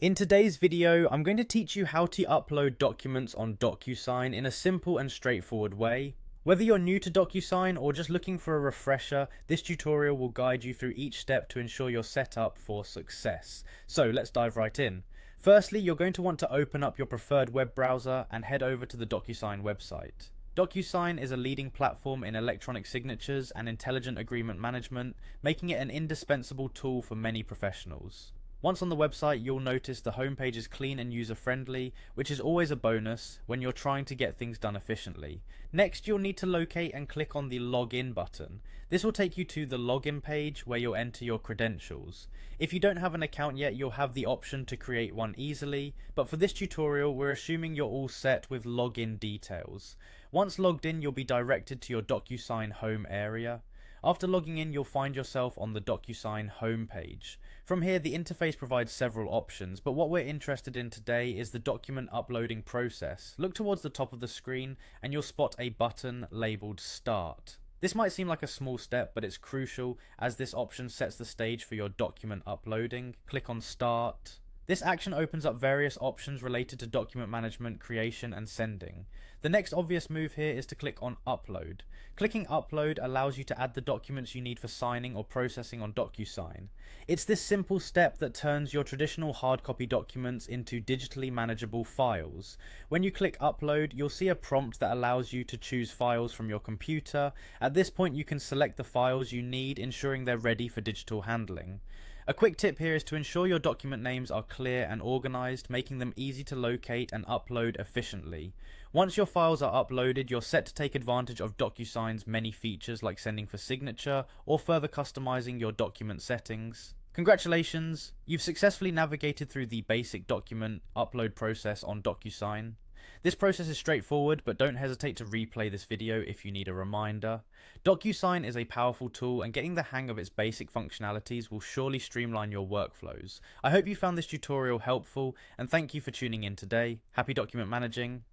In today's video, I'm going to teach you how to upload documents on Docusign in a simple and straightforward way. Whether you're new to Docusign or just looking for a refresher, this tutorial will guide you through each step to ensure you're set up for success. So let's dive right in. Firstly, you're going to want to open up your preferred web browser and head over to the Docusign website. Docusign is a leading platform in electronic signatures and intelligent agreement management, making it an indispensable tool for many professionals. Once on the website, you'll notice the homepage is clean and user-friendly, which is always a bonus when you're trying to get things done efficiently. Next, you'll need to locate and click on the Login button. This will take you to the login page where you'll enter your credentials. If you don't have an account yet, you'll have the option to create one easily, but for this tutorial, we're assuming you're all set with login details. Once logged in, you'll be directed to your Docusign home area. After logging in, you'll find yourself on the Docusign homepage. From here, the interface provides several options, but what we're interested in today is the document uploading process. Look towards the top of the screen and you'll spot a button labeled Start. This might seem like a small step, but it's crucial as this option sets the stage for your document uploading. Click on Start. This action opens up various options related to document management, creation and sending. The next obvious move here is to click on Upload. Clicking Upload allows you to add the documents you need for signing or processing on Docusign. It's this simple step that turns your traditional hard copy documents into digitally manageable files. When you click Upload, you'll see a prompt that allows you to choose files from your computer. At this point, you can select the files you need, ensuring they're ready for digital handling. A quick tip here is to ensure your document names are clear and organized, making them easy to locate and upload efficiently. Once your files are uploaded, you're set to take advantage of Docusign's many features like sending for signature or further customizing your document settings. Congratulations! You've successfully navigated through the basic document upload process on Docusign. This process is straightforward, but don't hesitate to replay this video if you need a reminder. Docusign is a powerful tool, and getting the hang of its basic functionalities will surely streamline your workflows. I hope you found this tutorial helpful, and thank you for tuning in today. Happy document managing.